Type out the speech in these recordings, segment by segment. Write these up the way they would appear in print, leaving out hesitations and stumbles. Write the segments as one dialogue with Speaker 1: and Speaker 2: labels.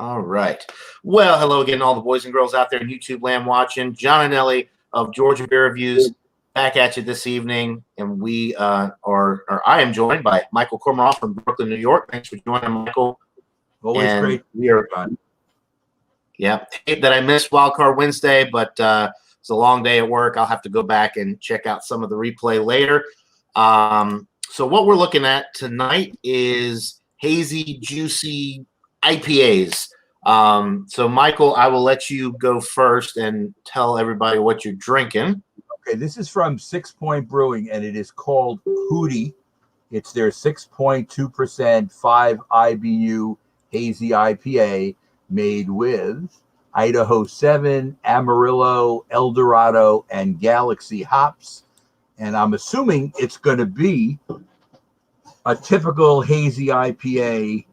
Speaker 1: All right. Well, hello again, all the boys and girls out there in YouTube land watching. John and Ellie of Georgia Beer Reviews back at you this evening, and we I am joined by Michael Komaroff from Brooklyn, New York. Thanks for joining, Michael.
Speaker 2: Always
Speaker 1: and
Speaker 2: great.
Speaker 1: We are fun. Yeah, hate that I missed Wildcard Wednesday, but it's a long day at work. I'll have to go back and check out some of the replay later. So what we're looking at tonight is hazy, juicy IPAs. So Michael, I will let you go first and tell everybody what you're drinking.
Speaker 2: Okay, this is from 6 Point Brewing, and it is called Hootie. It's their 6.2% 5 IBU hazy IPA made with Idaho 7, Amarillo, Eldorado, and Galaxy hops. And I'm assuming it's going to be a typical hazy IPA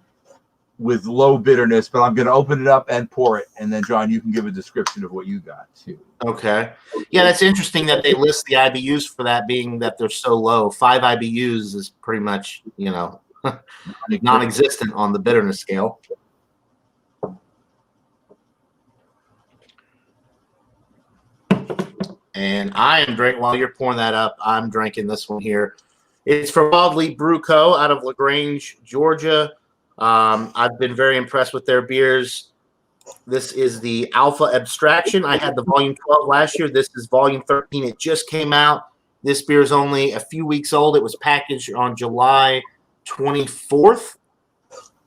Speaker 2: with low bitterness, but I'm going to open it up and pour it. And then, John, you can give a description of what you got, too.
Speaker 1: Okay. Yeah, that's interesting that they list the IBUs for that, being that they're so low. 5 IBUs is pretty much, non-existent on the bitterness scale. And I am drinking, while you're pouring that up, I'm drinking this one here. It's from Wildly Brew Co. out of LaGrange, Georgia. I've been very impressed with their beers. This is the Alpha Abstraction. I had the Volume 12 last year. This is Volume 13. It just came out. This beer is only a few weeks old. It was packaged on July 24th.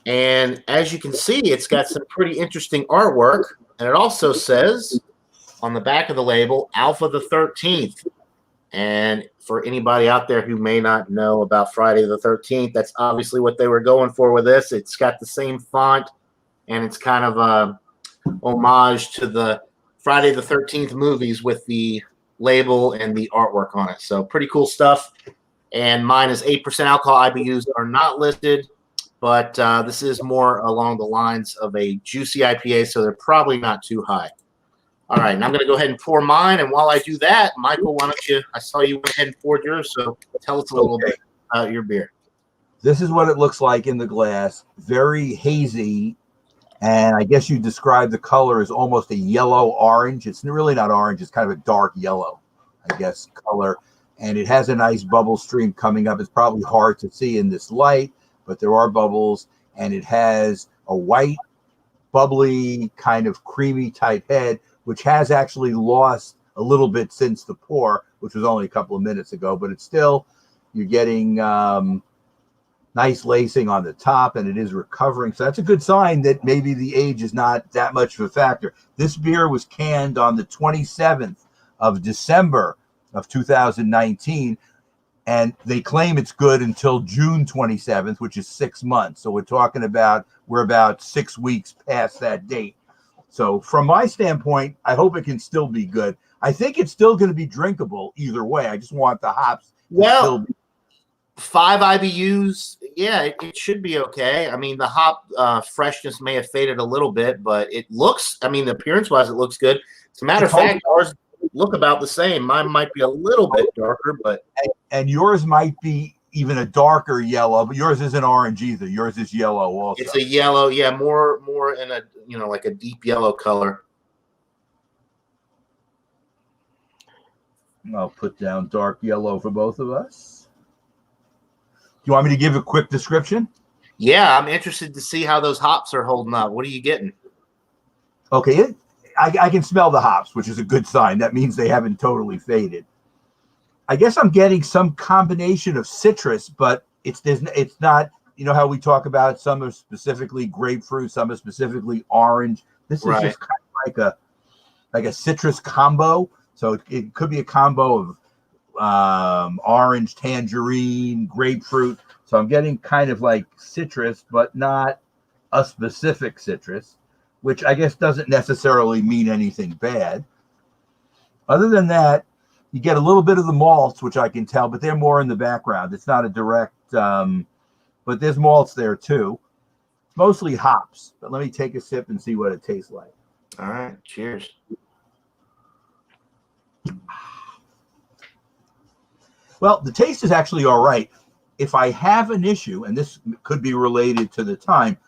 Speaker 1: And as you can see, it's got some pretty interesting artwork. And it also says on the back of the label, Alpha the 13th. And for anybody out there who may not know about Friday the 13th, that's obviously what they were going for with this. It's got the same font, and it's kind of a homage to the Friday the 13th movies with the label and the artwork on it. So pretty cool stuff. And mine is 8% alcohol. IBUs are not listed, but this is more along the lines of a juicy IPA, so they're probably not too high. All right, and I'm going to go ahead and pour mine. And while I do that, Michael, why don't you? I saw you went ahead and poured yours, so tell us a little bit about your beer.
Speaker 2: This is what it looks like in the glass. Very hazy, and I guess you describe the color as almost a yellow-orange. It's really not orange. It's kind of a dark yellow, I guess, color. And it has a nice bubble stream coming up. It's probably hard to see in this light, but there are bubbles. And it has a white, bubbly, kind of creamy type head, which has actually lost a little bit since the pour, which was only a couple of minutes ago, but it's still, you're getting nice lacing on the top, and it is recovering. So that's a good sign that maybe the age is not that much of a factor. This beer was canned on the 27th of December of 2019, and they claim it's good until June 27th, which is 6 months. So we're talking about, we're about 6 weeks past that date. So from my standpoint, I hope it can still be good. I think it's still going to be drinkable either way. I just want the hops to still be.
Speaker 1: 5 IBUs, yeah, it should be okay. I mean, the hop freshness may have faded a little bit, but it looks, I mean, appearance-wise, it looks good. As a matter of fact, ours look about the same. Mine might be a little bit darker, but.
Speaker 2: And yours might be even a darker yellow, but yours isn't orange either. Yours is yellow also.
Speaker 1: It's a yellow, yeah, more in a, like a deep yellow color.
Speaker 2: I'll put down dark yellow for both of us. Do you want me to give a quick description?
Speaker 1: Yeah, I'm interested to see how those hops are holding up. What are you getting?
Speaker 2: Okay, I can smell the hops, which is a good sign. That means they haven't totally faded. I guess I'm getting some combination of citrus, but it's not, how we talk about some are specifically grapefruit, some are specifically orange. This is just kind of like a citrus combo. So it could be a combo of orange, tangerine, grapefruit. So I'm getting kind of like citrus, but not a specific citrus, which I guess doesn't necessarily mean anything bad. Other than that, you get a little bit of the malts, which I can tell, but they're more in the background. It's not a direct, but there's malts there too. It's mostly hops, but let me take a sip and see what it tastes like.
Speaker 1: All right, cheers.
Speaker 2: Well, the taste is actually all right. If I have an issue, and this could be related to the time,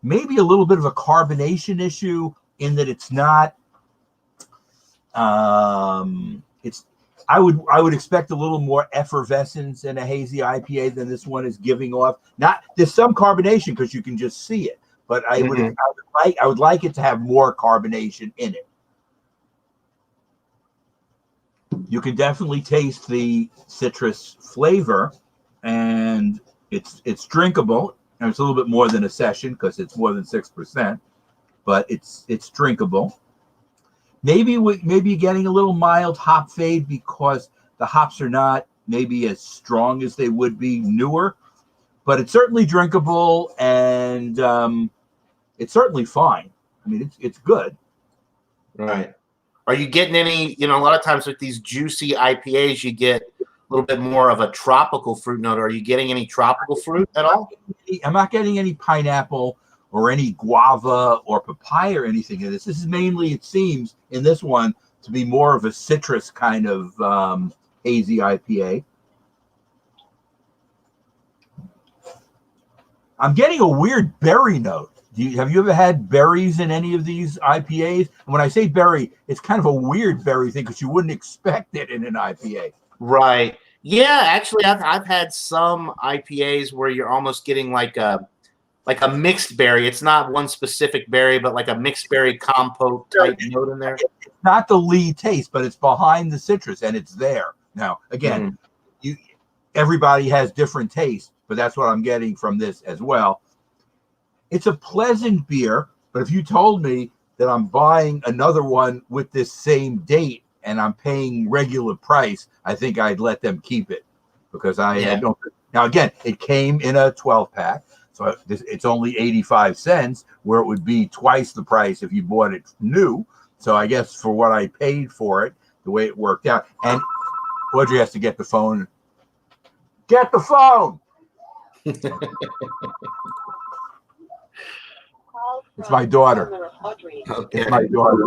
Speaker 2: maybe a little bit of a carbonation issue in that it's not. It's I would expect a little more effervescence in a hazy IPA than this one is giving off. Not there's some carbonation because you can just see it, but I would like it to have more carbonation in it. You can definitely taste the citrus flavor, and it's drinkable. And it's a little bit more than a session because it's more than 6%, but it's drinkable. Maybe you're getting a little mild hop fade because the hops are not maybe as strong as they would be newer, but it's certainly drinkable, and it's certainly fine. I mean, it's good.
Speaker 1: Right. Are you getting any, a lot of times with these juicy IPAs, you get a little bit more of a tropical fruit note. Are you getting any tropical fruit at all?
Speaker 2: I'm not getting any pineapple or any guava or papaya or anything in this. This is mainly, it seems, in this one to be more of a citrus kind of hazy IPA. I'm getting a weird berry note. Have you ever had berries in any of these IPAs? And when I say berry, it's kind of a weird berry thing because you wouldn't expect it in an IPA.
Speaker 1: Right. Yeah, actually, I've had some IPAs where you're almost getting like a mixed berry. It's not one specific berry, but like a mixed berry compote type note in there.
Speaker 2: It's not the lead taste, but it's behind the citrus, and it's there. Now, again, everybody has different tastes, but that's what I'm getting from this as well. It's a pleasant beer, but if you told me that I'm buying another one with this same date and I'm paying regular price, I think I'd let them keep it because I don't. Now, again, it came in a 12-pack, so it's only 85 cents, where it would be twice the price if you bought it new. So I guess for what I paid for it, the way it worked out. And Audrey has to get the phone. Get the phone! It's my daughter.
Speaker 1: Okay.
Speaker 2: It's my daughter.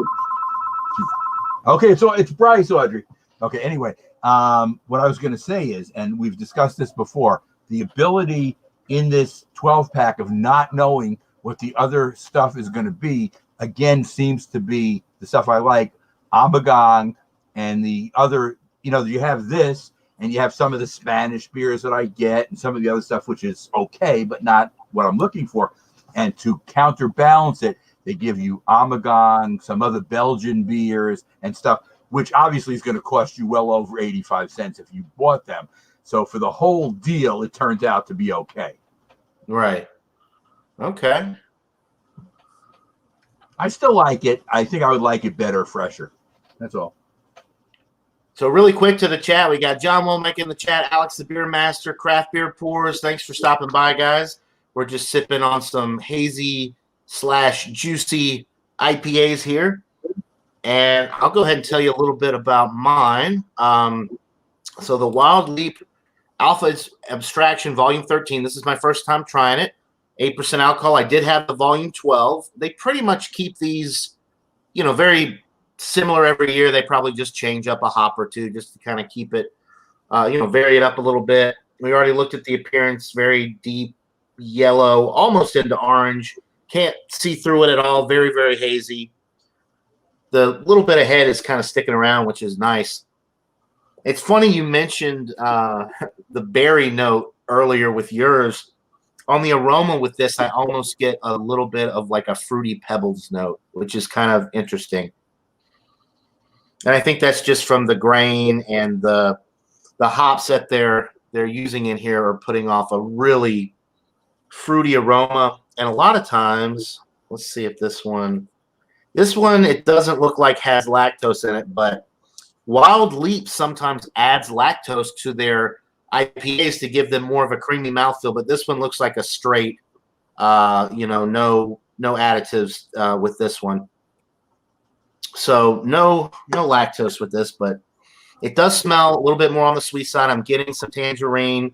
Speaker 2: Okay, it's Bryce, Audrey. Okay, anyway, what I was going to say is, and we've discussed this before, the ability in this 12-pack of not knowing what the other stuff is going to be, again, seems to be the stuff I like. Amagang and the other, you have this, and you have some of the Spanish beers that I get, and some of the other stuff, which is okay, but not what I'm looking for. And to counterbalance it, they give you Amagang, some other Belgian beers and stuff, which obviously is going to cost you well over 85 cents if you bought them. So for the whole deal, it turns out to be okay.
Speaker 1: Right. Okay.
Speaker 2: I still like it. I think I would like it better, fresher. That's all.
Speaker 1: So really quick to the chat, we got John Womack in the chat, Alex the Beer Master, Craft Beer Pours. Thanks for stopping by, guys. We're just sipping on some hazy / juicy IPAs here. And I'll go ahead and tell you a little bit about mine. So the Wild Leap Alpha Abstraction Volume 13. This is my first time trying it. 8% alcohol. I did have the Volume 12. They pretty much keep these, very similar every year. They probably just change up a hop or two just to kind of keep it, vary it up a little bit. We already looked at the appearance, very deep yellow, almost into orange. Can't see through it at all. Very, very hazy. The little bit of head is kind of sticking around, which is nice. It's funny you mentioned the berry note earlier with yours. On the aroma with this, I almost get a little bit of like a Fruity Pebbles note, which is kind of interesting. And I think that's just from the grain and the hops that they're using in here are putting off a really fruity aroma. And a lot of times, let's see if this one, it doesn't look like has lactose in it, but Wild Leap sometimes adds lactose to their IPAs to give them more of a creamy mouthfeel, but this one looks like a straight, no additives with this one. So no lactose with this, but it does smell a little bit more on the sweet side. I'm getting some tangerine.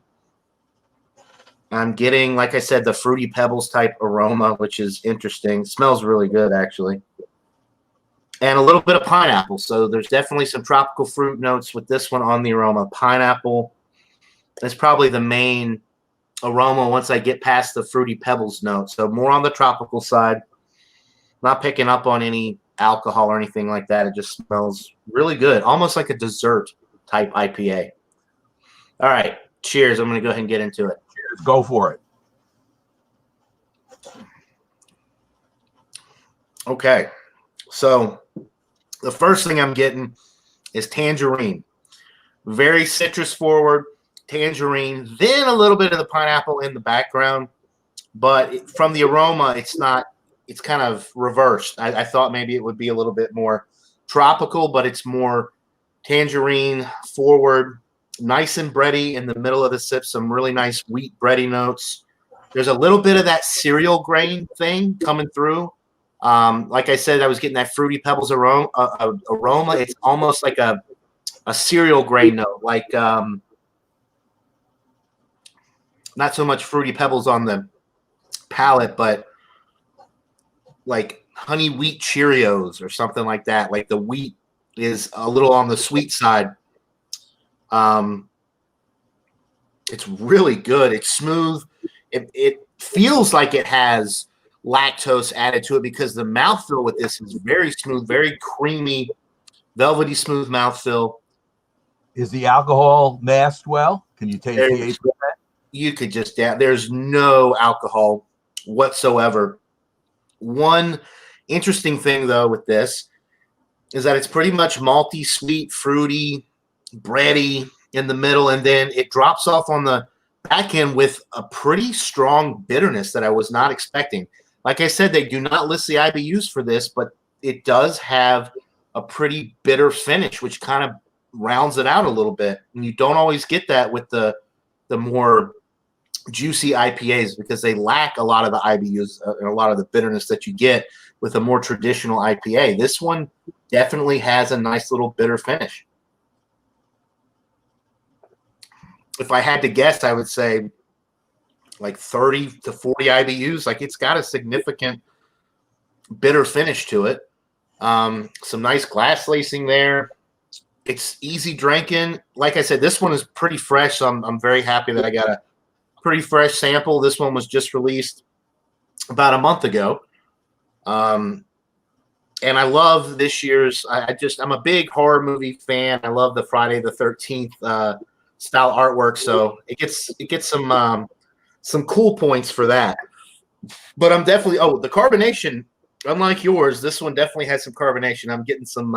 Speaker 1: I'm getting, like I said, the Fruity Pebbles type aroma, which is interesting. It smells really good, actually. And a little bit of pineapple. So there's definitely some tropical fruit notes with this one on the aroma. Pineapple is probably the main aroma once I get past the Fruity Pebbles note. So more on the tropical side. Not picking up on any alcohol or anything like that. It just smells really good, almost like a dessert type IPA. All right, cheers. I'm going to go ahead and get into it.
Speaker 2: Cheers. Go for it.
Speaker 1: Okay, so the first thing I'm getting is tangerine. Very citrus forward, tangerine, then a little bit of the pineapple in the background. But from the aroma, it's not. It's kind of reversed. I thought maybe it would be a little bit more tropical, but it's more tangerine forward, nice and bready in the middle of the sip. Some really nice wheat bready notes. There's a little bit of that cereal grain thing coming through. Like I said, I was getting that Fruity Pebbles aroma. It's almost like a cereal grain note, like not so much Fruity Pebbles on the palate, but like honey wheat Cheerios or something like that. Like the wheat is a little on the sweet side. It's really good. It's smooth. It feels like it has lactose added to it because the mouthfeel with this is very smooth, very creamy, velvety smooth mouthfeel.
Speaker 2: Is the alcohol masked well? Can you taste the 8%?
Speaker 1: You could just, there's no alcohol whatsoever. One interesting thing, though, with this is that it's pretty much malty, sweet, fruity, bready in the middle, and then it drops off on the back end with a pretty strong bitterness that I was not expecting. Like I said, they do not list the IBUs for this, but it does have a pretty bitter finish, which kind of rounds it out a little bit. And you don't always get that with the more juicy IPAs because they lack a lot of the IBUs and a lot of the bitterness that you get with a more traditional IPA. This one definitely has a nice little bitter finish. If I had to guess, I would say like 30 to 40 IBUs. Like it's got a significant bitter finish to it. Some nice glass lacing there. It's easy drinking. Like I said, this one is pretty fresh, so I'm very happy that I got a pretty fresh sample. This one was just released about a month ago. And I love this year's. I'm a big horror movie fan. I love the Friday the 13th style artwork, so it gets some cool points for that. But I'm definitely the carbonation. Unlike yours, this one definitely has some carbonation. I'm getting some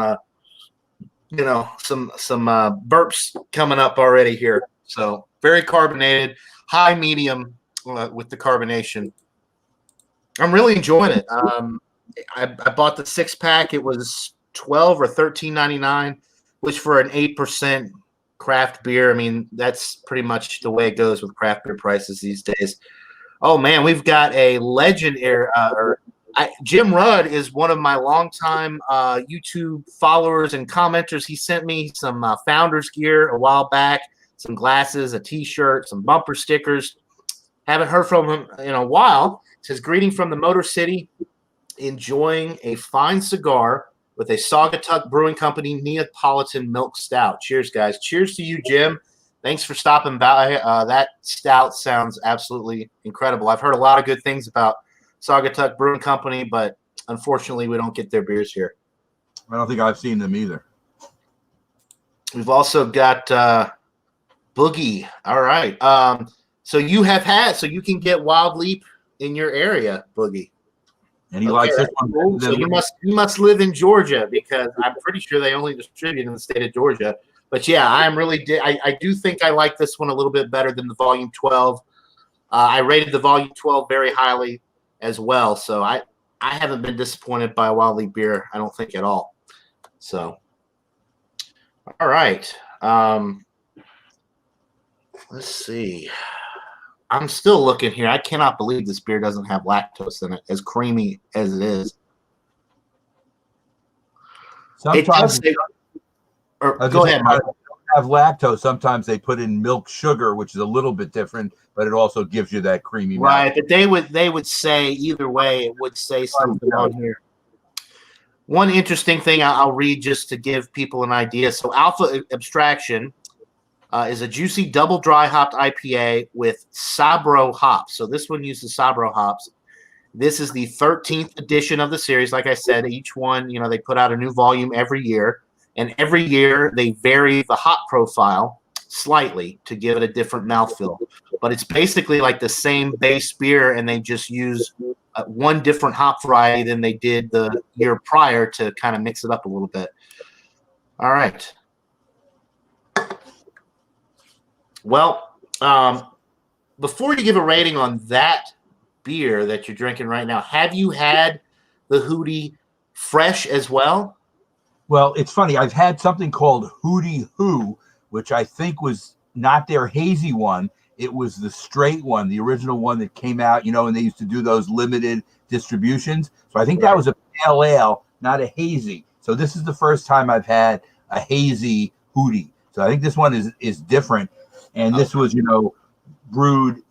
Speaker 1: burps coming up already here. So very carbonated, high medium with the carbonation. I'm really enjoying it. I bought the 6-pack. It was $12 or $13.99, which for an 8% craft beer, I mean, that's pretty much the way it goes with craft beer prices these days. Oh man, we've got a legend Jim Rudd is one of my longtime YouTube followers and commenters. He sent me some Founders gear a while back, some glasses, a T-shirt, some bumper stickers. Haven't heard from him in a while. It says, greeting from the Motor City, enjoying a fine cigar with a Saugatuck Brewing Company Neapolitan Milk Stout. Cheers, guys. Cheers to you, Jim. Thanks for stopping by. That stout sounds absolutely incredible. I've heard a lot of good things about Saugatuck Brewing Company, but unfortunately we don't get their beers here.
Speaker 2: I don't think I've seen them either.
Speaker 1: We've also got Boogie. All right. So you can get Wild Leap in your area, Boogie.
Speaker 2: And he likes this one.
Speaker 1: Cool. So you must live in Georgia because I'm pretty sure they only distribute in the state of Georgia. But yeah, I do think I like this one a little bit better than the Volume 12. I rated the Volume 12 very highly as well. So I haven't been disappointed by Wild Leap beer, I don't think at all. So, all right. Let's see. I'm still looking here. I cannot believe this beer doesn't have lactose in it, as creamy as it is.
Speaker 2: Sometimes
Speaker 1: go ahead, Mike.
Speaker 2: Have lactose. Sometimes they put in milk sugar, which is a little bit different, but it also gives you that creamy.
Speaker 1: Right, but they would say either way. It would say something on here. One interesting thing I'll read just to give people an idea. So Alpha Abstraction is a juicy double dry hopped IPA with Sabro hops. So this one uses Sabro hops. This is the 13th edition of the series. Like I said, each one, they put out a new volume every year. And every year they vary the hop profile slightly to give it a different mouthfeel. But it's basically like the same base beer, and they just use one different hop variety than they did the year prior to kind of mix it up a little bit. All right. Well, before you give a rating on that beer that you're drinking right now, have you had the Hootie fresh as well?
Speaker 2: Well, it's funny. I've had something called Hootie Who, which I think was not their hazy one. It was the straight one, the original one that came out, and they used to do those limited distributions. So I think that was a pale ale, not a hazy. So this is the first time I've had a hazy Hootie. So I think this one is different. And this was, brewed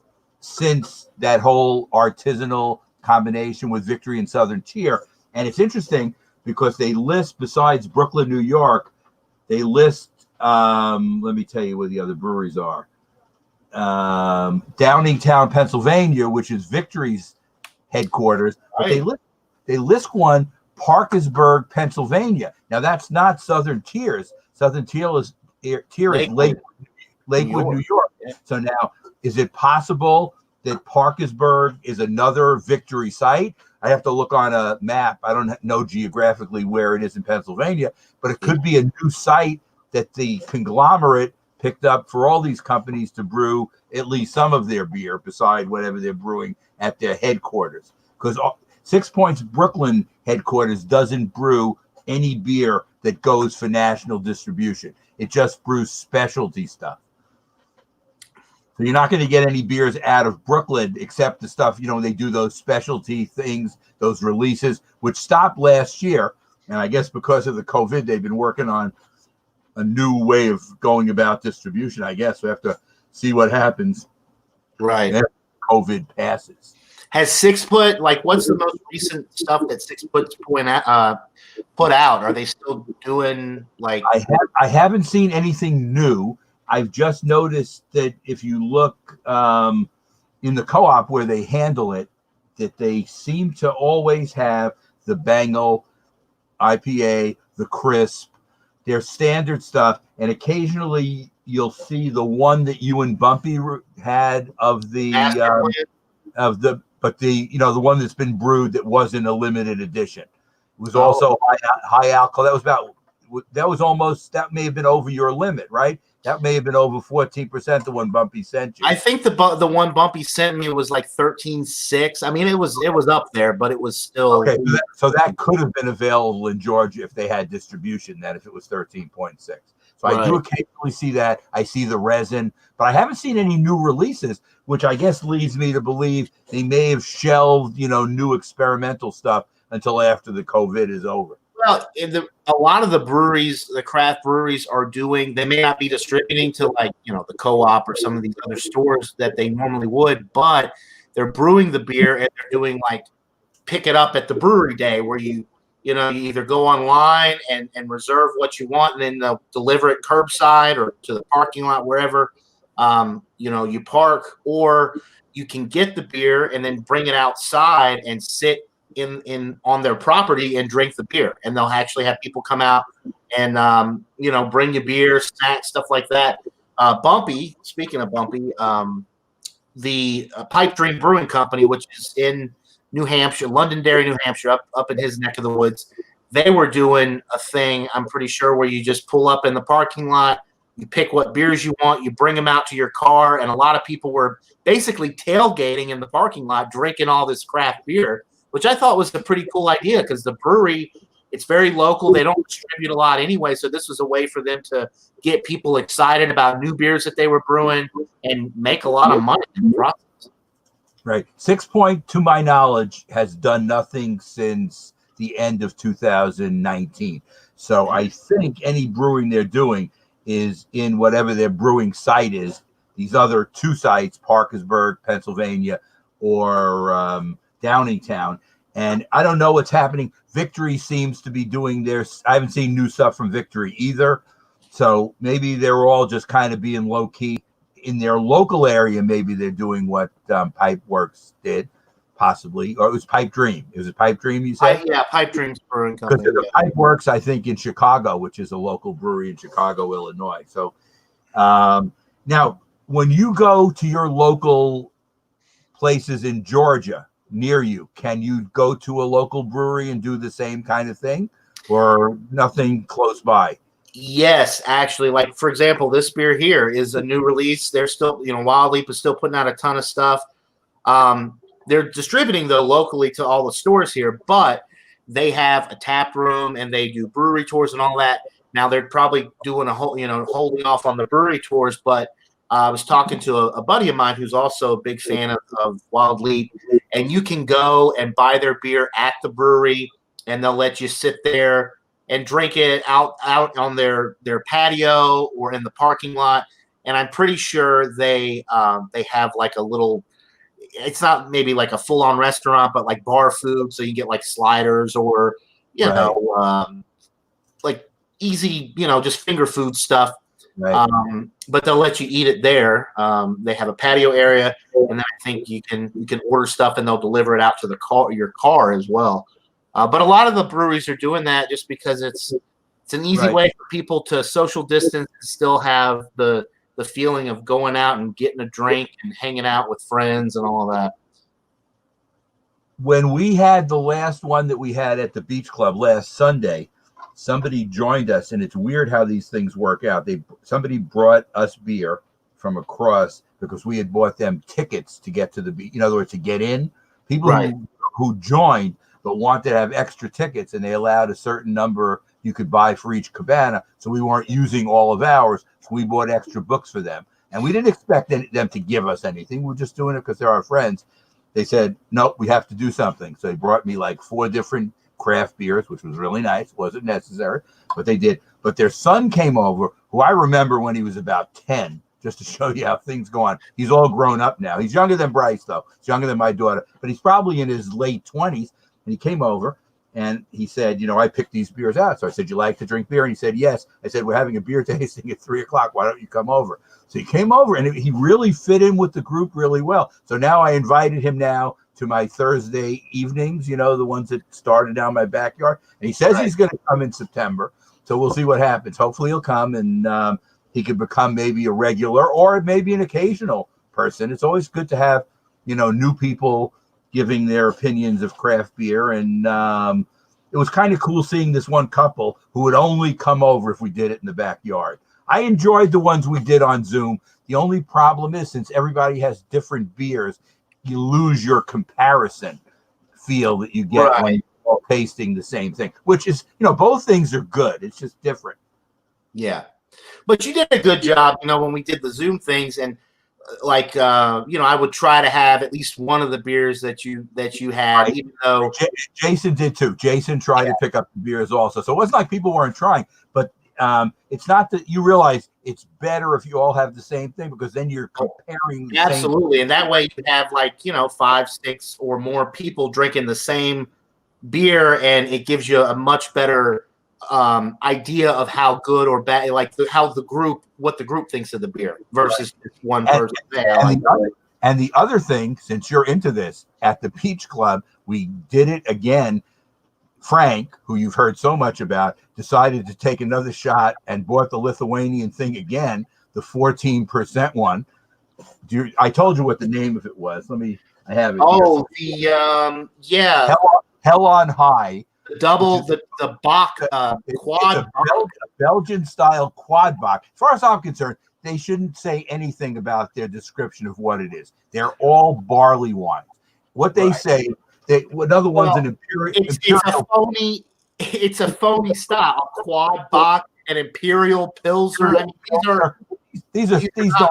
Speaker 2: since that whole artisanal combination with Victory and Southern Tier. And it's interesting because they list, besides Brooklyn, New York, they list, let me tell you where the other breweries are. Downingtown, Pennsylvania, which is Victory's headquarters. But they list one, Parkersburg, Pennsylvania. Now, that's not Southern Tiers. Southern Tier is Lakewood, New York. Yeah. So now, is it possible that Parkersburg is another Victory site? I have to look on a map. I don't know geographically where it is in Pennsylvania, but it could be a new site that the conglomerate picked up for all these companies to brew at least some of their beer beside whatever they're brewing at their headquarters. Because 6 Points Brooklyn headquarters doesn't brew any beer that goes for national distribution. It just brews specialty stuff. So you're not going to get any beers out of Brooklyn except the stuff, they do those specialty things, those releases, which stopped last year. And I guess because of the COVID, they've been working on a new way of going about distribution, I guess. We have to see what happens.
Speaker 1: Right.
Speaker 2: After COVID passes.
Speaker 1: Has 6 Foot, what's the most recent stuff that 6 Foot's put out? Are they still doing
Speaker 2: I haven't seen anything new. I've just noticed that if you look in the co-op where they handle it, that they seem to always have the Bengal IPA, the Crisp, their standard stuff, and occasionally you'll see the one that you and Bumpy had the one that's been brewed that wasn't a limited edition. It was also high alcohol. That may have been over your limit, right? That may have been over 14%, the one Bumpy sent you.
Speaker 1: I think the one Bumpy sent me was 13.6. I mean, it was up there, but it was still
Speaker 2: okay. So that could have been available in Georgia if they had distribution. That if it was 13.6. So right. I do occasionally see that. I see the resin, but I haven't seen any new releases, which I guess leads me to believe they may have shelved, new experimental stuff until after the COVID is over.
Speaker 1: Well, a lot of the breweries, the craft breweries are doing, they may not be distributing to the co-op or some of these other stores that they normally would, but they're brewing the beer and they're doing pick it up at the brewery day where you either go online and reserve what you want and then they'll deliver it curbside or to the parking lot, wherever, you park, or you can get the beer and then bring it outside and sit in on their property and drink the beer, and they'll actually have people come out and bring you beer, snacks, stuff like that. Bumpy, speaking of Bumpy, the Pipe Dream Brewing Company, which is in New Hampshire, Londonderry, New Hampshire, up in his neck of the woods, they were doing a thing, I'm pretty sure, where you just pull up in the parking lot, you pick what beers you want, you bring them out to your car, and a lot of people were basically tailgating in the parking lot, drinking all this craft beer, which I thought was a pretty cool idea because the brewery, it's very local. They don't distribute a lot anyway, so this was a way for them to get people excited about new beers that they were brewing and make a lot of money in the process.
Speaker 2: Right. 6 Point, to my knowledge, has done nothing since the end of 2019. So I think any brewing they're doing is in whatever their brewing site is. These other two sites, Parkersburg, Pennsylvania, or Downingtown, and I don't know what's happening. Victory seems to be doing I haven't seen new stuff from Victory either. So maybe they're all just kind of being low key in their local area. Maybe they're doing what Pipe Works did, possibly, or it was Pipe Dream. It was a Pipe Dream, you said?
Speaker 1: Yeah, Pipe Dreams Brewing
Speaker 2: Because
Speaker 1: Company.
Speaker 2: the Pipe Works, I think, in Chicago, which is a local brewery in Chicago, Illinois. So now, when you go to your local places in Georgia near you, can you go to a local brewery and do the same kind of thing, or nothing close by?
Speaker 1: Yes, actually, like for example, this beer here is a new release. They're still, Wild Leap is still putting out a ton of stuff. They're distributing though locally to all the stores here, but they have a tap room and they do brewery tours and all that. Now they're probably doing a whole, holding off on the brewery tours, but I was talking to a buddy of mine who's also a big fan of Wild Leap, and you can go and buy their beer at the brewery, and they'll let you sit there and drink it out on their patio or in the parking lot. And I'm pretty sure they have like a little. It's not maybe like a full on restaurant, but like bar food, so you get like sliders or like easy just finger food stuff.
Speaker 2: Right.
Speaker 1: But they'll let you eat it there. They have a patio area, and then I think you can order stuff and they'll deliver it out to your car as well. But a lot of the breweries are doing that just because it's an easy way for people to social distance and still have the feeling of going out and getting a drink and hanging out with friends and all of that.
Speaker 2: When we had the last one that we had at the Beach Club last Sunday, somebody joined us, and it's weird how these things work out. Somebody brought us beer from across because we had bought them tickets to get to the beach. In other words, to get in. People who joined but wanted to have extra tickets, and they allowed a certain number you could buy for each cabana. So we weren't using all of ours. So we bought extra books for them. And we didn't expect them to give us anything. We're just doing it because they're our friends. They said, nope, we have to do something. So they brought me like 4 different craft beers, which was really nice. Wasn't necessary, but they did. But their son came over, who I remember when he was about 10, just to show you how things go on. He's all grown up now. He's younger than Bryce, though. He's younger than my daughter, but he's probably in his late 20s. And he came over and he said, I picked these beers out. So I said, you like to drink beer? And he said, yes. I said, we're having a beer tasting at 3:00. Why don't you come over? So he came over, and he really fit in with the group really well. So now I invited him now to my Thursday evenings, the ones that started down my backyard. And he says he's going to come in September. So we'll see what happens. Hopefully he'll come, and he could become maybe a regular or maybe an occasional person. It's always good to have, new people giving their opinions of craft beer. And it was kind of cool seeing this one couple who would only come over if we did it in the backyard. I enjoyed the ones we did on Zoom. The only problem is, since everybody has different beers, you lose your comparison feel that you get when you're all tasting the same thing, which is, both things are good. It's just different.
Speaker 1: Yeah. But you did a good job, when we did the Zoom things, and like, I would try to have at least one of the beers that you had, even though
Speaker 2: Jason did too. Jason tried to pick up the beers also. So it wasn't like people weren't trying, but it's not that you realize it's better if you all have the same thing, because then you're comparing.
Speaker 1: Absolutely. And that way you have 5, 6 or more people drinking the same beer, and it gives you a much better idea of how good or bad, what the group thinks of the beer versus one person.
Speaker 2: And the other thing, since you're into this, at the Peach Club, we did it again. Frank, who you've heard so much about, decided to take another shot and bought the Lithuanian thing again, the 14% one. I told you what the name of it was. I have it.
Speaker 1: Oh,
Speaker 2: here. Hell on High.
Speaker 1: The Bach quad.
Speaker 2: It's a Belgian style quad Bach. As far as I'm concerned, they shouldn't say anything about their description of what it is. They're all barley wines. What they say, another one's an imperial.
Speaker 1: It's a phony style. Quad Bach and Imperial Pilsner. I mean, these don't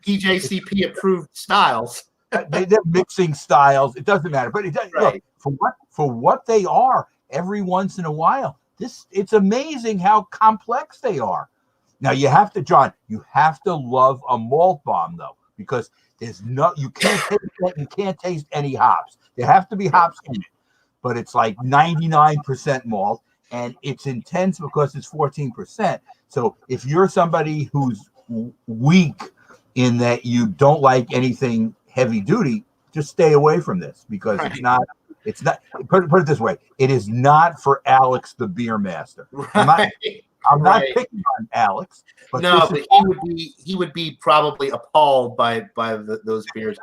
Speaker 1: PJCP approved styles.
Speaker 2: They're mixing styles. It doesn't matter, but it does. Look, for what they are. Every once in a while, it's amazing how complex they are. Now you have to love a malt bomb though, because you can't taste any hops. There have to be hops in it, but it's like 99% malt, and it's intense because it's 14%. So if you're somebody who's weak in that you don't like anything heavy duty, just stay away from this because
Speaker 1: Right.
Speaker 2: it's not put it this way, it is not for Alex the beer master.
Speaker 1: Right.
Speaker 2: I'm not
Speaker 1: Right.
Speaker 2: picking on Alex, but
Speaker 1: No, but he would be probably appalled by those beers.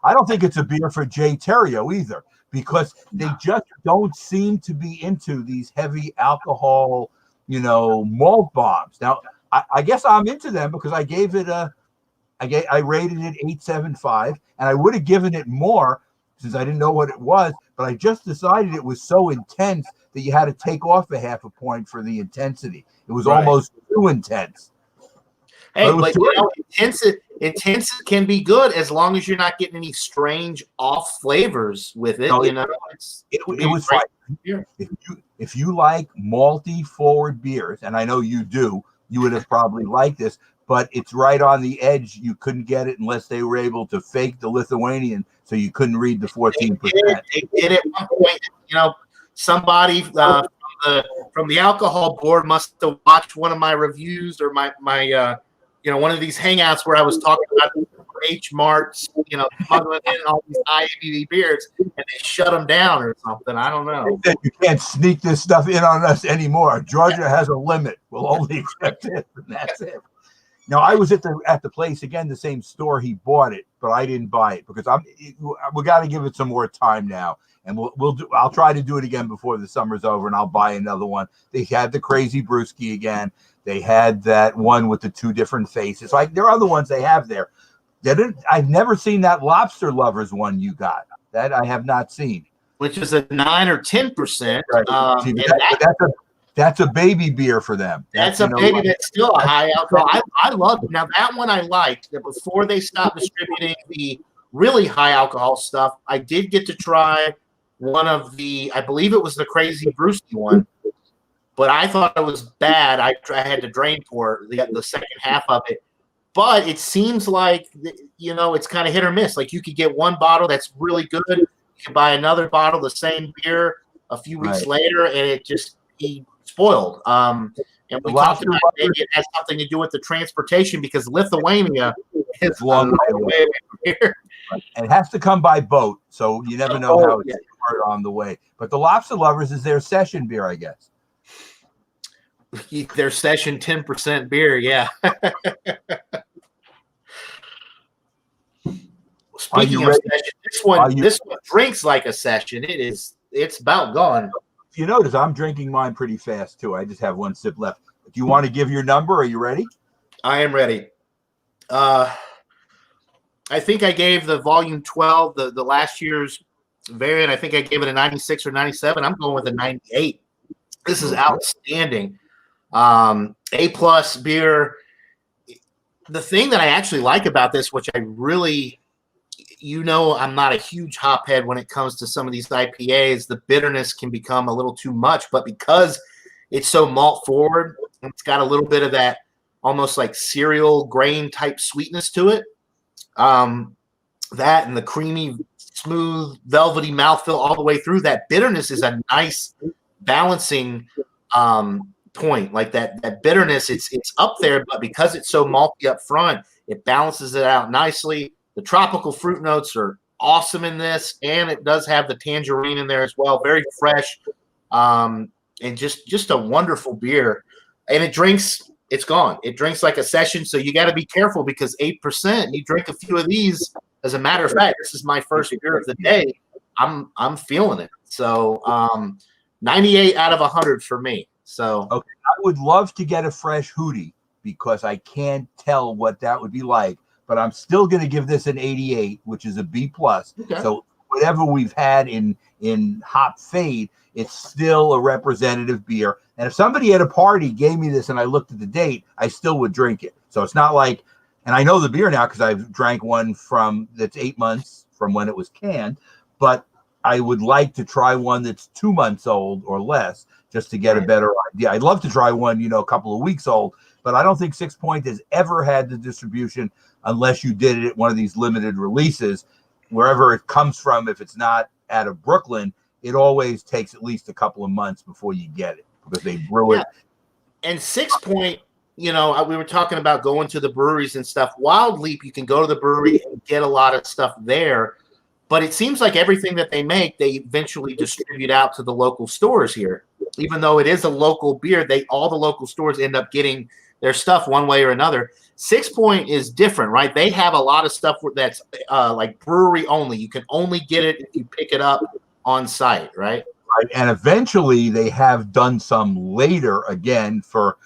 Speaker 2: I don't think it's a beer for Jay Terrio either, because they just don't seem to be into these heavy alcohol, malt bombs. Now, I guess I'm into them because I gave it I rated it 8.75, and I would have given it more since I didn't know what it was, but I just decided it was so intense that you had to take off a half a point for the intensity. It was almost too intense.
Speaker 1: Hey, but intense can be good as long as you're not getting any strange off flavors with it.
Speaker 2: No,
Speaker 1: it
Speaker 2: was fine. If you like malty forward beers, and I know you do, you would have probably liked this, but it's right on the edge. You couldn't get it unless they were able to fake the Lithuanian, so you couldn't read the 14%.
Speaker 1: They did at one point. Somebody from the alcohol board must have watched one of my reviews or my one of these hangouts where I was talking about H Marts, smuggling in all these high ABV beers, and they shut them down or something. I don't know.
Speaker 2: You can't sneak this stuff in on us anymore. Georgia has a limit. We'll only accept it, and that's it. Now, I was at the place again, the same store he bought it, but I didn't buy it because we got to give it some more time now, and I'll try to do it again before the summer's over, and I'll buy another one. They had the crazy brewski again. They had that one with the two different faces. Like there are other ones they have there. I've never seen that Lobster Lovers one you got. That I have not seen.
Speaker 1: Which is a 9 or 10%.
Speaker 2: Right. That's a baby beer for them.
Speaker 1: That's a baby that's still a high alcohol. I love it. Now that one I liked. That before they stopped distributing the really high alcohol stuff, I did get to try one of I believe it was the Crazy Brewski one. But I thought it was bad. I had to drain pour the second half of it. But it seems like, it's kind of hit or miss. Like you could get one bottle that's really good. You could buy another bottle, the same beer, a few weeks later, and it just spoiled. And we talked about maybe it has something to do with the transportation because Lithuania is a long way away from here.
Speaker 2: And it has to come by boat, so you never know how it's on the way. But the Lobster Lovers is their session beer, I guess.
Speaker 1: Their session 10% beer, yeah. Speaking of session, this one drinks like a session. It's about gone.
Speaker 2: If you notice, I'm drinking mine pretty fast too. I just have one sip left. Do you want to give your number? Are you ready?
Speaker 1: I am ready. I think I gave the volume 12, the last year's variant. I think I gave it a 96 or 97. I'm going with a 98. This is outstanding. A+ beer. The thing that I actually like about this, which I really, I'm not a huge hop head when it comes to some of these IPAs, the bitterness can become a little too much, but because it's so malt forward, it's got a little bit of that almost like cereal grain type sweetness to it. That and the creamy, smooth, velvety mouthfeel all the way through, that bitterness is a nice balancing point. Like that bitterness, it's up there, but because it's so malty up front, it balances it out nicely. The tropical fruit notes are awesome in this, and it does have the tangerine in there as well. Very fresh, and just a wonderful beer. And it's gone. It drinks like a session, so you got to be careful because 8%. You drink a few of these. As a matter of fact, this is my first beer of the day. I'm feeling it. So 98 out of 100 for me. So
Speaker 2: okay, I would love to get a fresh Hootie because I can't tell what that would be like, but I'm still going to give this an 88, which is a B+. Okay. So whatever we've had in Hop Fade, it's still a representative beer. And if somebody at a party gave me this and I looked at the date, I still would drink it. So it's not like, and I know the beer now because I've drank one that's 8 months from when it was canned, but I would like to try one that's 2 months old or less just to get a better idea. I'd love to try one, a couple of weeks old, but I don't think 6 Point has ever had the distribution unless you did it at one of these limited releases, wherever it comes from. If it's not out of Brooklyn, it always takes at least a couple of months before you get it because they brew it.
Speaker 1: And 6 Point we were talking about going to the breweries and stuff. Wild Leap, you can go to the brewery and get a lot of stuff there, but it seems like everything that they make, they eventually distribute out to the local stores here. Even though it is a local beer, all the local stores end up getting their stuff one way or another. 6 Point is different, right? They have a lot of stuff that's like brewery only. You can only get it if you pick it up on site, right?
Speaker 2: Right. And eventually they have done some later again for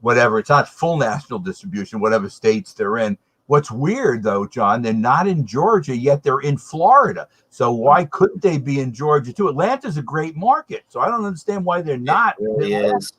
Speaker 2: whatever. It's not full national distribution, whatever states they're in. What's weird, though, John, they're not in Georgia, yet they're in Florida. So why couldn't they be in Georgia, too? Atlanta's a great market, so I don't understand why they're not.
Speaker 1: It really is.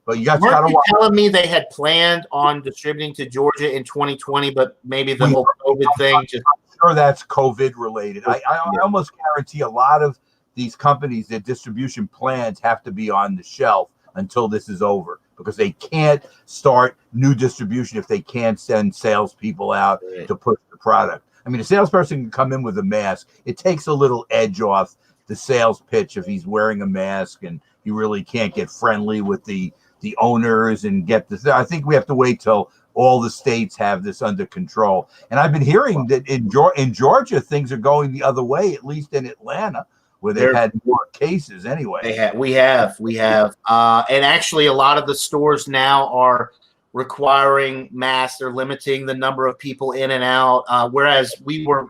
Speaker 2: But you got to watch.
Speaker 1: Telling me they had planned on distributing to Georgia in 2020, but maybe the whole COVID thing just...
Speaker 2: I'm sure that's COVID related. I almost guarantee a lot of these companies, their distribution plans have to be on the shelf until this is over, because they can't start new distribution if they can't send salespeople out to push the product. I mean, a salesperson can come in with a mask. It takes a little edge off the sales pitch if he's wearing a mask, and you really can't get friendly with the owners and get this. I think we have to wait till all the states have this under control. And I've been hearing that in Georgia, things are going the other way, at least in Atlanta, where they've had more cases anyway.
Speaker 1: We have. And actually, a lot of the stores now are requiring masks. They're limiting the number of people in and out, whereas we were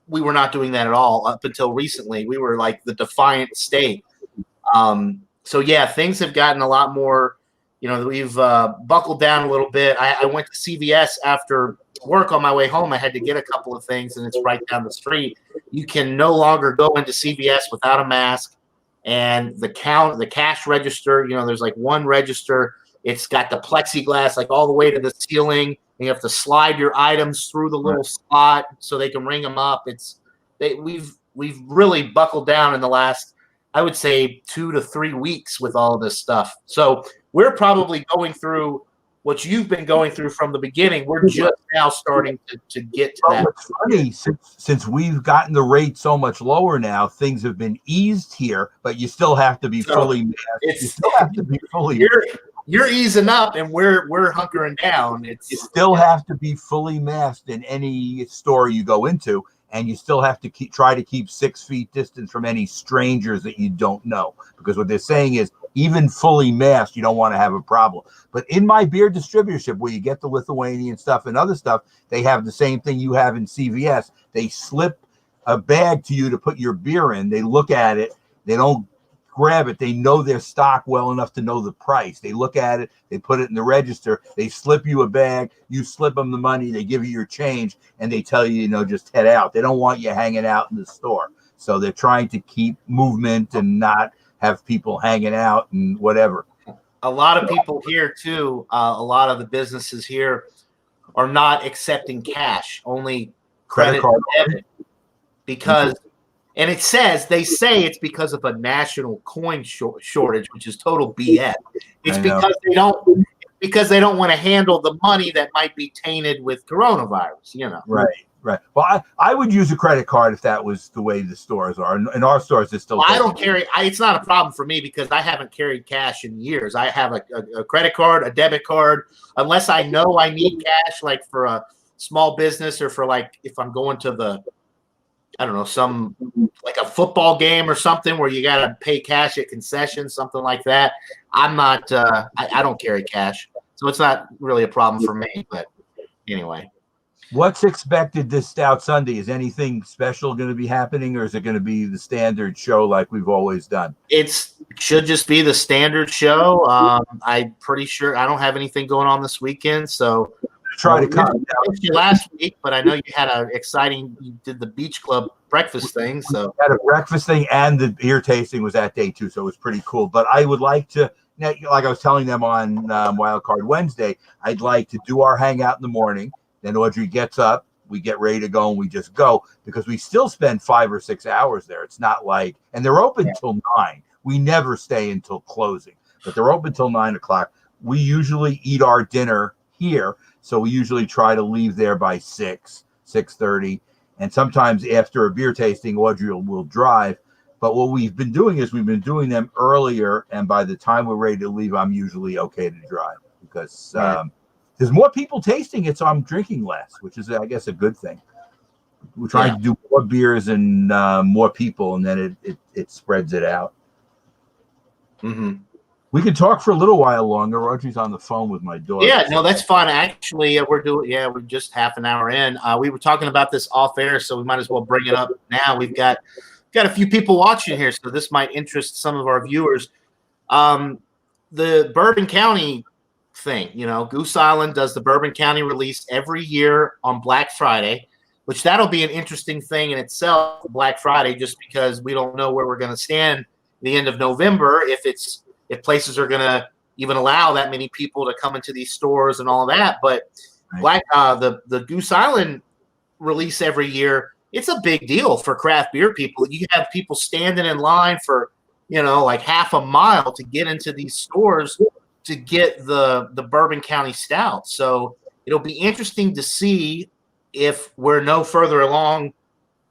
Speaker 1: not doing that at all up until recently. We were like the defiant state. So, yeah, things have gotten a lot more, we've buckled down a little bit. I went to CVS after work on my way home. I had to get a couple of things, and it's right down the street. You can no longer go into CVS without a mask, and the cash register, there's like one register. It's got the plexiglass like all the way to the ceiling. And you have to slide your items through the little slot so they can ring them up. We've really buckled down in the last, I would say, 2 to 3 weeks with all of this stuff. So we're probably going through what you've been going through from the beginning. We're just now starting to get to that.
Speaker 2: It's funny, since we've gotten the rate so much lower now, things have been eased here, but you still have to be fully masked. You still have to be fully.
Speaker 1: You're easing up, and we're hunkering down.
Speaker 2: You still have to be fully masked in any store you go into, and you still have to try to keep 6 feet distance from any strangers that you don't know, because what they're saying is, even fully masked, you don't want to have a problem. But in my beer distributorship, where you get the Lithuanian stuff and other stuff, they have the same thing you have in CVS. They slip a bag to you to put your beer in. They look at it. They don't grab it. They know their stock well enough to know the price. They look at it. They put it in the register. They slip you a bag. You slip them the money. They give you your change, and they tell you, just head out. They don't want you hanging out in the store. So they're trying to keep movement and not have people hanging out and whatever.
Speaker 1: A lot of people here too, a lot of the businesses here are not accepting cash, only credit and debit, because, and they say it's because of a national coin shortage, which is total BS. It's because they don't want to handle the money that might be tainted with coronavirus,
Speaker 2: Right. Right. Well, I would use a credit card if that was the way the stores are. In our stores, it's still.
Speaker 1: Well, I don't carry. It's not a problem for me because I haven't carried cash in years. I have a credit card, a debit card, unless I know I need cash, like for a small business or for like if I'm going to some like a football game or something where you got to pay cash at concessions, something like that. I'm not. I don't carry cash, so it's not really a problem for me. But anyway.
Speaker 2: What's expected this Stout Sunday? Is anything special going to be happening, or is it going to be the standard show like we've always done?
Speaker 1: It should just be the standard show. I'm pretty sure I don't have anything going on this weekend, so
Speaker 2: try to come.
Speaker 1: I missed you last week, but I know you had an exciting. You did the Beach Club breakfast thing, so
Speaker 2: we had a breakfast thing, and the beer tasting was that day too, so it was pretty cool. But I would like to. Now, like I was telling them on Wildcard Wednesday, I'd like to do our hangout in the morning. Then Audrey gets up, we get ready to go, and we just go because we still spend 5 or 6 hours there. It's not like, and they're open till 9. We never stay until closing, but they're open till 9 o'clock. We usually eat our dinner here, so we usually try to leave there by 6:30, and sometimes after a beer tasting, Audrey will drive. But what we've been doing is we've been doing them earlier, and by the time we're ready to leave, I'm usually okay to drive because there's more people tasting it, so I'm drinking less, which is, I guess, a good thing. We're trying to do more beers and more people, and then it spreads it out.
Speaker 1: Mm-hmm.
Speaker 2: We could talk for a little while longer. Audrey's on the phone with my daughter.
Speaker 1: Yeah, no, that's fine. Actually, we're just half an hour in. We were talking about this off air, so we might as well bring it up now. We've got a few people watching here, so this might interest some of our viewers. The Bourbon County thing, Goose Island does the Bourbon County release every year on Black Friday, which that'll be an interesting thing in itself, Black Friday, just because we don't know where we're going to stand the end of November, if places are going to even allow that many people to come into these stores and all that. But the Goose Island release every year, it's a big deal for craft beer people. You have people standing in line for, like half a mile to get into these stores to get the Bourbon County Stout. So it'll be interesting to see if we're no further along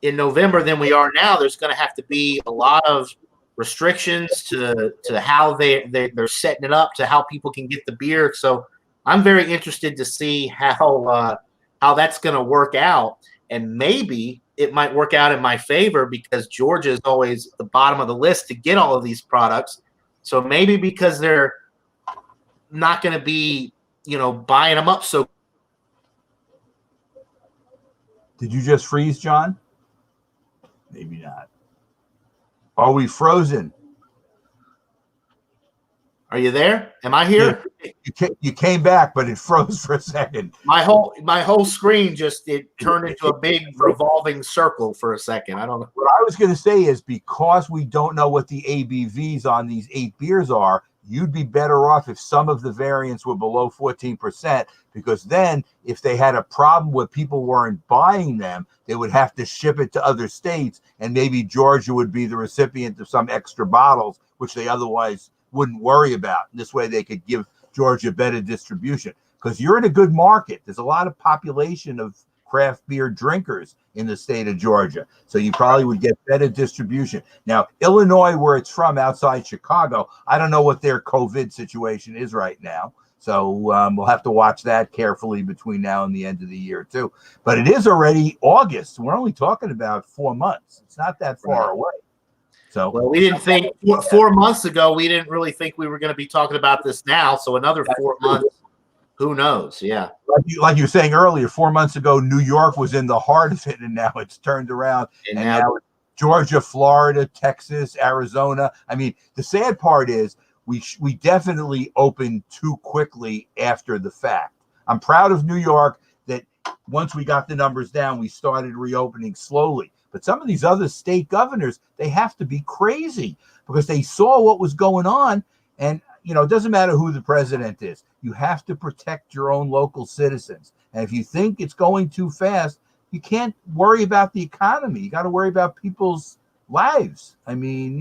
Speaker 1: in November than we are now. There's going to have to be a lot of restrictions to how they're setting it up, to how people can get the beer. So I'm very interested to see how that's going to work out, and maybe it might work out in my favor because Georgia is always at the bottom of the list to get all of these products. So maybe because they're not going to be buying them up. So
Speaker 2: did you just freeze, John? Maybe not. Are we frozen?
Speaker 1: Are you there? Am I here?
Speaker 2: You came back, but it froze for a second.
Speaker 1: My whole screen it turned into a big revolving circle for a second. I don't know.
Speaker 2: What I was going to say is, because we don't know what the ABVs on these 8 beers are, you'd be better off if some of the variants were below 14%, because then if they had a problem where people weren't buying them, they would have to ship it to other states, and maybe Georgia would be the recipient of some extra bottles, which they otherwise wouldn't worry about. This way they could give Georgia better distribution, because you're in a good market. There's a lot of population of craft beer drinkers in the state of Georgia, so you probably would get better distribution. Now, Illinois, where it's from, outside Chicago, I don't know what their COVID situation is right now, so we'll have to watch that carefully between now and the end of the year too. But it is already August. We're only talking about 4 months. It's not that far away. So,
Speaker 1: well, we didn't think 4 months ago, we didn't really think we were going to be talking about this now. So another 4 months, who knows? Yeah.
Speaker 2: Like you were saying earlier, 4 months ago, New York was in the heart of it, and now it's turned around. And now Georgia, Florida, Texas, Arizona. I mean, the sad part is we definitely opened too quickly after the fact. I'm proud of New York that once we got the numbers down, we started reopening slowly. But some of these other state governors, they have to be crazy because they saw what was going on. And, it doesn't matter who the president is. You have to protect your own local citizens. And if you think it's going too fast, you can't worry about the economy. You got to worry about people's lives. I mean,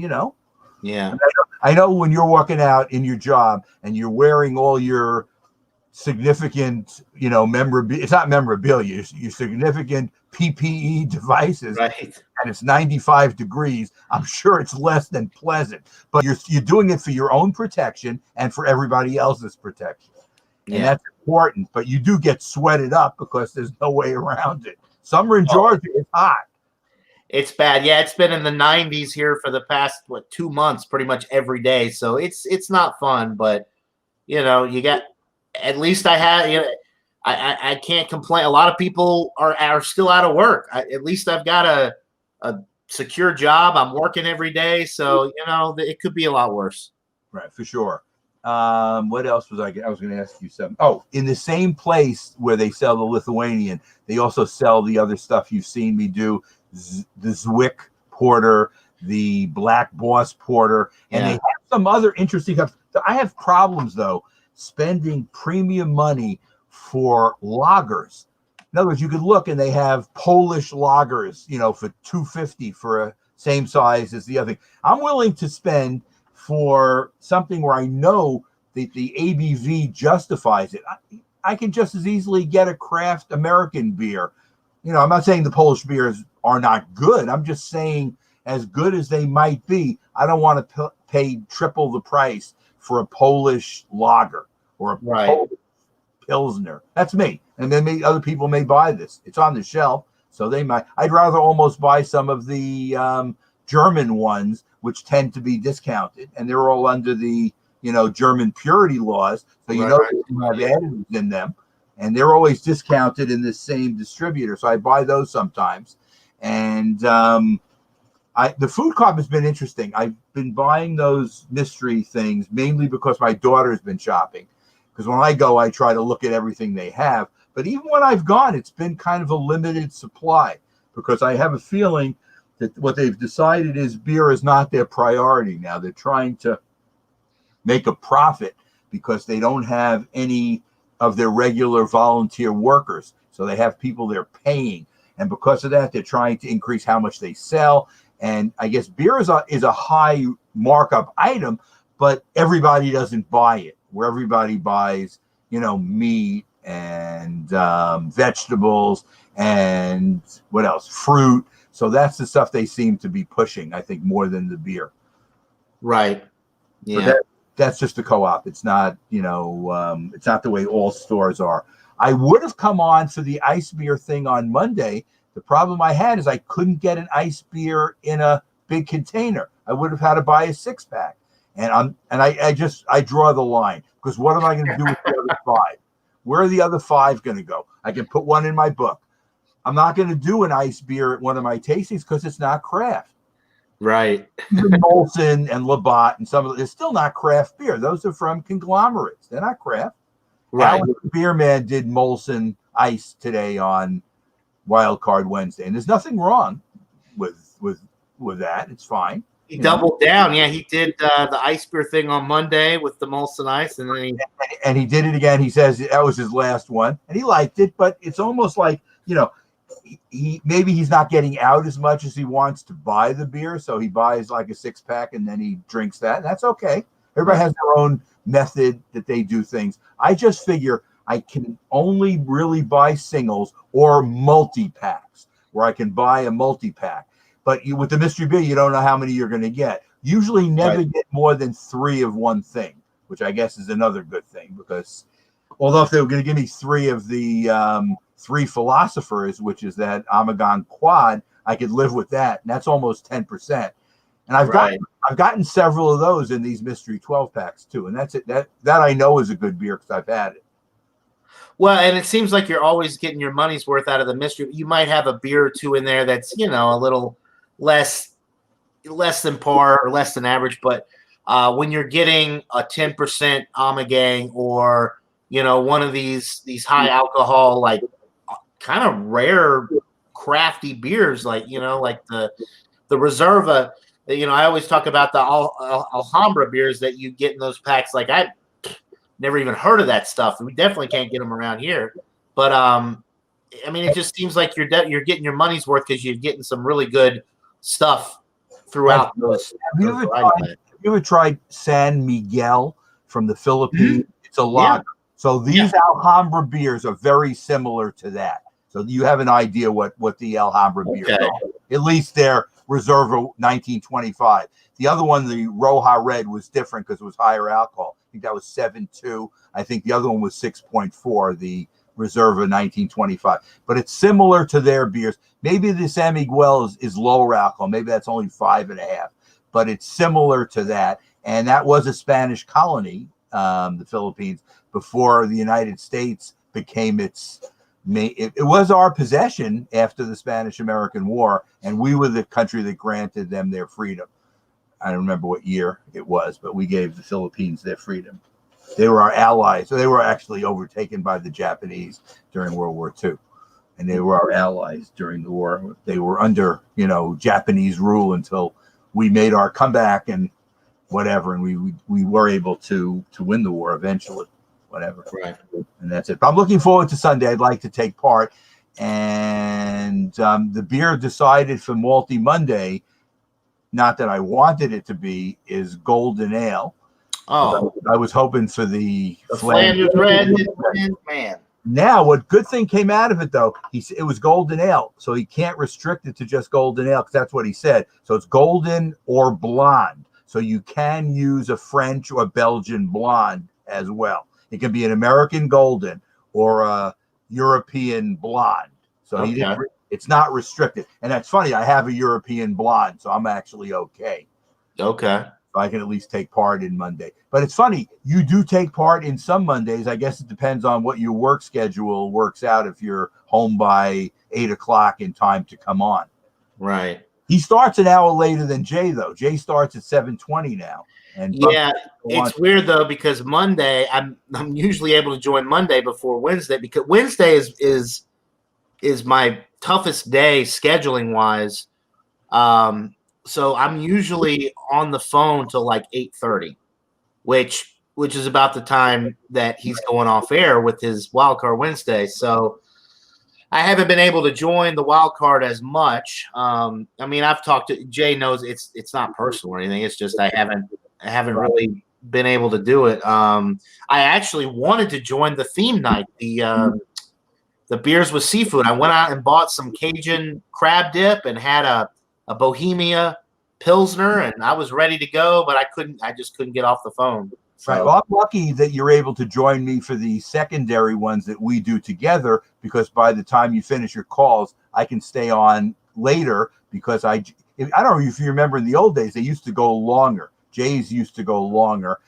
Speaker 1: Yeah.
Speaker 2: I know when you're walking out in your job and you're wearing all your significant, memorabilia. It's not memorabilia. Your significant PPE devices,
Speaker 1: right?
Speaker 2: And it's 95 degrees. I'm sure it's less than pleasant, but you're doing it for your own protection and for everybody else's protection, and that's important. But you do get sweated up because there's no way around it. Summer in Georgia is hot.
Speaker 1: It's bad. Yeah, it's been in the 90s here for the past 2 months, pretty much every day. So it's not fun, but you got. At least I had, I can't complain. A lot of people are still out of work. At least I've got a secure job. I'm working every day. So, it could be a lot worse.
Speaker 2: Right, for sure. What else was I was going to ask you something. Oh, in the same place where they sell the Lithuanian, they also sell the other stuff you've seen me do, the Zwick Porter, the Black Boss Porter, and they have some other interesting stuff. I have problems, though, spending premium money for lagers. In other words, you could look and they have Polish lagers, for $2.50 for a same size as the other. I'm willing to spend for something where I know that the ABV justifies it. I can just as easily get a craft American beer. I'm not saying the Polish beers are not good. I'm just saying, as good as they might be, I don't want to pay triple the price for a Polish lager or a Polish Pilsner. That's me. And then other people may buy this. It's on the shelf, so they might. I'd rather almost buy some of the German ones, which tend to be discounted, and they're all under the German purity laws, so they don't have additives in them, and they're always discounted in the same distributor. So I buy those sometimes, and the food club has been interesting. I've been buying those mystery things mainly because my daughter's been shopping. Because when I go, I try to look at everything they have. But even when I've gone, it's been kind of a limited supply, because I have a feeling that what they've decided is beer is not their priority now. They're trying to make a profit because they don't have any of their regular volunteer workers. So they have people they're paying. And because of that, they're trying to increase how much they sell. And I guess beer is a high markup item, but everybody doesn't buy it. Where everybody buys, meat and vegetables and what else? Fruit. So that's the stuff they seem to be pushing, I think, more than the beer.
Speaker 1: Right. Yeah.
Speaker 2: But that's just the co-op. It's not, it's not the way all stores are. I would have come on for the ice beer thing on Monday. The problem I had is I couldn't get an ice beer in a big container. I would have had to buy a 6-pack. And I draw the line, because what am I going to do with the other 5? Where are the other 5 going to go? I can put one in my book. I'm not going to do an ice beer at one of my tastings because it's not craft.
Speaker 1: Right.
Speaker 2: Molson and Labatt and some of it's still not craft beer. Those are from conglomerates. They're not craft.
Speaker 1: Right.
Speaker 2: Alan the Beer Man did Molson Ice today on Wild Card Wednesday, and there's nothing wrong with that. It's fine.
Speaker 1: He doubled down. Yeah, he did the ice beer thing on Monday with the Molson Ice, and then
Speaker 2: he did it again. He says that was his last one, and he liked it. But it's almost like he's not getting out as much as he wants to buy the beer, so he buys like a 6-pack and then he drinks that. And that's okay. Everybody has their own method that they do things. I just figure I can only really buy singles or multi-packs, where I can buy a multi-pack. But with the mystery beer, you don't know how many you're going to get. Usually never get more than 3 of one thing, which I guess is another good thing, because although if they were going to give me 3 of the 3 philosophers, which is that Amagon Quad, I could live with that. And that's almost 10%. And I've gotten several of those in these mystery 12-packs too. And that's it. That I know is a good beer because I've had it.
Speaker 1: Well, and it seems like you're always getting your money's worth out of the mystery. You might have a beer or 2 in there that's, a little less than par or less than average, but when you're getting a 10% Amagang or one of these high alcohol, like kind of rare crafty beers, like like the Reserva, I always talk about the Alhambra beers that you get in those packs. Like I never even heard of that stuff. We definitely can't get them around here, but it just seems like you're getting your money's worth because you're getting some really good stuff throughout those.
Speaker 2: Have you ever tried San Miguel from the Philippines? Mm-hmm. It's a lager. Yeah. So these Alhambra beers are very similar to that. So you have an idea what the Alhambra beers are. At least they're Reserva 1925. The other one, the Roja Red, was different because it was higher alcohol. I think that was 7.2. I think the other one was 6.4, the Reserva 1925. But it's similar to their beers. Maybe the San Miguel is lower alcohol. Maybe that's only 5.5. But it's similar to that. And that was a Spanish colony, the Philippines, before the United States became its it was our possession after the Spanish-American War, and we were the country that granted them their freedom. I don't remember what year it was, but we gave the Philippines their freedom. They were our allies. So they were actually overtaken by the Japanese during World War II, and they were our allies during the war. They were under, Japanese rule until we made our comeback and whatever, and we were able to win the war eventually. Whatever. Right. And that's it. But I'm looking forward to Sunday. I'd like to take part. And the beer decided for Malty Monday, not that I wanted it to be, is Golden Ale. Oh. I was hoping for the
Speaker 1: Flanders Red. Man.
Speaker 2: Now, what good thing came out of it, though, it was Golden Ale. So he can't restrict it to just Golden Ale because that's what he said. So it's Golden or Blonde. So you can use a French or Belgian Blonde as well. It can be an American Golden, or a European blonde. So he didn't. It's not restricted, and that's funny. I have a European blonde, so I'm actually okay.
Speaker 1: Okay.
Speaker 2: So I can at least take part in Monday. But it's funny, you do take part in some Mondays. I guess it depends on what your work schedule works out. If you're home by 8 o'clock in time to come on,
Speaker 1: right?
Speaker 2: He starts an hour later than Jay, though. Jay starts at 7:20 now. And
Speaker 1: yeah, it's weird though, because Monday I'm usually able to join Monday before Wednesday, because Wednesday is my toughest day scheduling wise. So I'm usually on the phone till like 8:30, which is about the time that he's going off air with his Wildcard Wednesday. So I haven't been able to join the wild card as much. I mean, I've talked to Jay, knows it's not personal or anything. It's just I haven't really been able to do it. I actually wanted to join the theme night, the beers with seafood. I went out and bought some Cajun crab dip and had a Bohemia Pilsner, and I was ready to go, but I just couldn't get off the phone. So.
Speaker 2: Right. Well, I'm lucky that you're able to join me for the secondary ones that we do together, because by the time you finish your calls, I can stay on later, because I don't know if you remember in the old days, they used to go longer. Jay's used to go longer,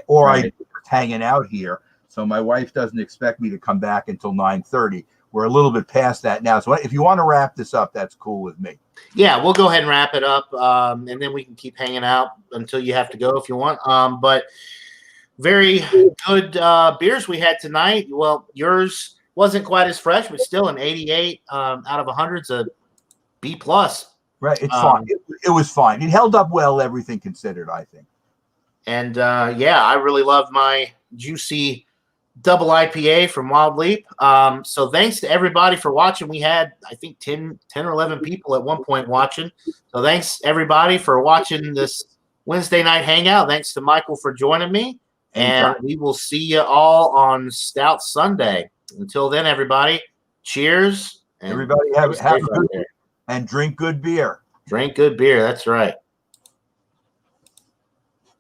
Speaker 2: or right. I was hanging out here. So my wife doesn't expect me to come back until 9:30. We're a little bit past that now. So if you want to wrap this up, that's cool with me.
Speaker 1: Yeah, we'll go ahead and wrap it up, and then we can keep hanging out until you have to go if you want. But very good beers we had tonight. Well, yours wasn't quite as fresh, but still an 88 out of 100's a B+.
Speaker 2: Right, it's fine. It was fine. It held up well, everything considered, I think.
Speaker 1: And yeah, I really love my juicy double IPA from Wild Leap. So thanks to everybody for watching. We had, I think, 10 or 11 people at one point watching. So thanks everybody for watching this Wednesday night hangout. Thanks to Michael for joining me. And we will see you all on Stout Sunday. Until then, everybody, cheers.
Speaker 2: Everybody have a good and drink good beer.
Speaker 1: Drink good beer. That's right.